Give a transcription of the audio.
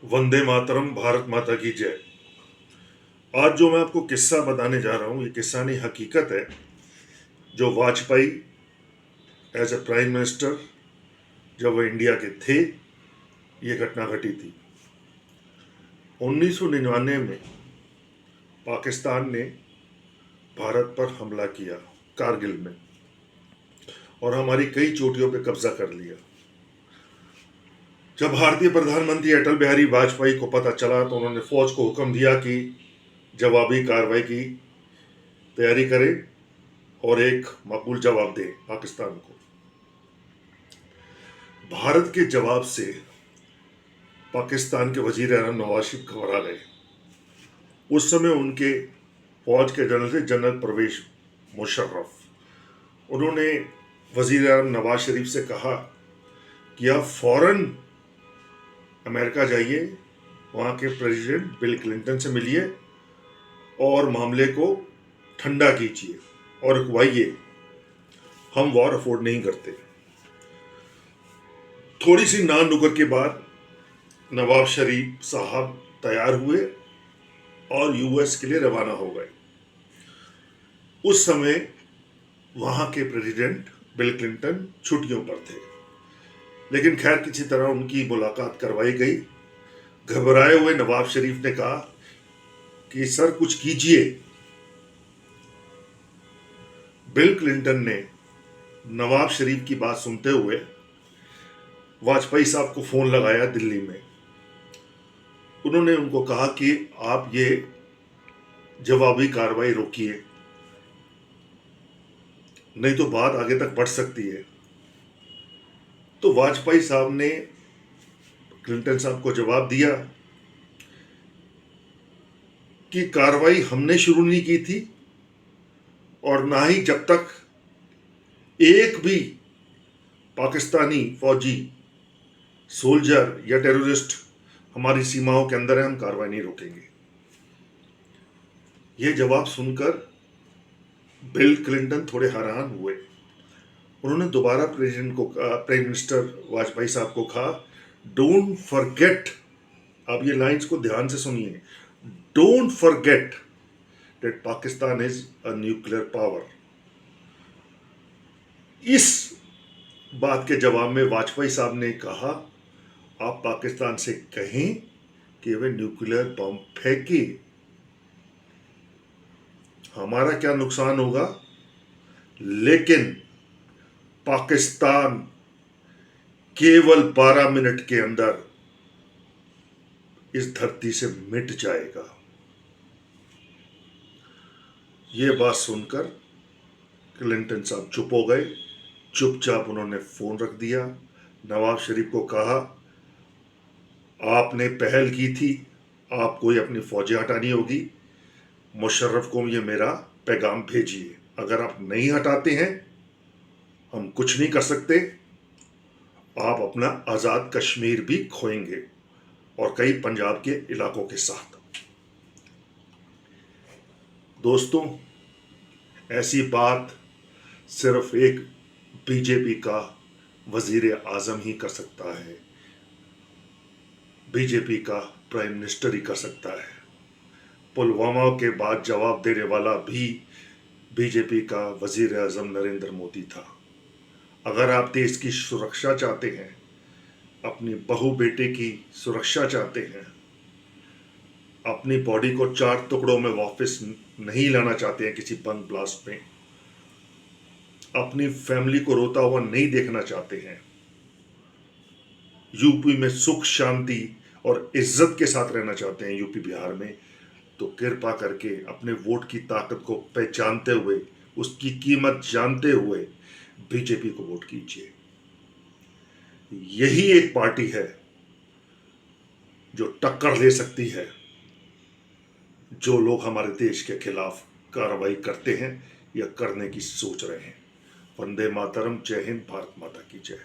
वंदे मातरम, भारत माता की जय। आज जो मैं आपको किस्सा बताने जा रहा हूं, ये किस्सा नहीं हकीकत है। जो Vajpayee as a prime minister जब वह इंडिया के थे, ये घटना घटी थी 1999 में। पाकिस्तान ने भारत पर हमला किया कारगिल में और हमारी कई चोटियों पर कब्जा कर लिया। जब भारतीय प्रधानमंत्री अटल बिहारी वाजपेयी को पता चला तो उन्होंने फौज को हुक्म दिया कि जवाबी कार्रवाई की तैयारी करें और एक माकूल जवाब दें पाकिस्तान को। भारत के जवाब से पाकिस्तान के वजीर आज़म नवाज शरीफ घबरा गए। उस समय उनके फौज के जनरल थे जनरल परवेज मुशर्रफ। उन्होंने वजीर आज़म नवाज शरीफ से कहा कि आप फौरन अमेरिका जाइए, वहाँ के प्रेसिडेंट बिल क्लिंटन से मिलिए और मामले को ठंडा कीजिए और रुकवाइए, हम वॉर अफोर्ड नहीं करते। थोड़ी सी नान नुकर के बाद नवाब शरीफ साहब तैयार हुए और यूएस के लिए रवाना हो गए। उस समय वहाँ के प्रेसिडेंट बिल क्लिंटन छुट्टियों पर थे, लेकिन खैर किसी तरह उनकी मुलाकात करवाई गई। घबराए हुए नवाब शरीफ ने कहा कि सर कुछ कीजिए। बिल क्लिंटन ने नवाब शरीफ की बात सुनते हुए वाजपेयी साहब को फोन लगाया दिल्ली में। उन्होंने उनको कहा कि आप ये जवाबी कार्रवाई रोकिए, नहीं तो बात आगे तक बढ़ सकती है। तो वाजपेयी साहब ने क्लिंटन साहब को जवाब दिया कि कार्रवाई हमने शुरू नहीं की थी और ना ही जब तक एक भी पाकिस्तानी फौजी सोल्जर या टेररिस्ट हमारी सीमाओं के अंदर है, हम कार्रवाई नहीं रोकेंगे। यह जवाब सुनकर बिल क्लिंटन थोड़े हैरान हुए। उन्होंने दोबारा प्रेसिडेंट को प्राइम मिनिस्टर वाजपेयी साहब को कहा, डोंट फॉरगेट, आप ये लाइंस को ध्यान से सुनिए, don't forget that Pakistan is a nuclear power. इस बात के जवाब में वाजपेयी साहब ने कहा, आप पाकिस्तान से कहें कि वे न्यूक्लियर बम फेंके, हमारा क्या नुकसान होगा, लेकिन पाकिस्तान केवल 12 मिनट के अंदर इस धरती से मिट जाएगा। यह बात सुनकर क्लिंटन साहब चुप हो गए। चुपचाप उन्होंने फोन रख दिया। नवाब शरीफ को कहा, आपने पहल की थी, आपको ये अपनी फौजें हटानी होगी, मुशर्रफ को ये मेरा पैगाम भेजिए। अगर आप नहीं हटाते हैं, हम कुछ नहीं कर सकते, आप अपना आज़ाद कश्मीर भी खोएंगे और कई पंजाब के इलाकों के साथ। दोस्तों, ऐसी बात सिर्फ एक बीजेपी का वजीर आज़म ही कर सकता है, बीजेपी का प्राइम मिनिस्टर ही कर सकता है। पुलवामा के बाद जवाब देने वाला भी बीजेपी का वजीर आज़म नरेंद्र मोदी था। अगर आप देश की सुरक्षा चाहते हैं, अपनी बहू बेटे की सुरक्षा चाहते हैं, अपनी बॉडी को 4 टुकड़ों में वापस नहीं लाना चाहते हैं किसी बम ब्लास्ट में, अपनी फैमिली को रोता हुआ नहीं देखना चाहते हैं, यूपी में सुख शांति और इज्जत के साथ रहना चाहते हैं यूपी बिहार में, तो कृपा करके अपने वोट की ताकत को पहचानते हुए, उसकी कीमत जानते हुए बीजेपी को वोट कीजिए। यही एक पार्टी है जो टक्कर ले सकती है जो लोग हमारे देश के खिलाफ कार्रवाई करते हैं या करने की सोच रहे हैं। वंदे मातरम, जय हिंद, भारत माता की जय।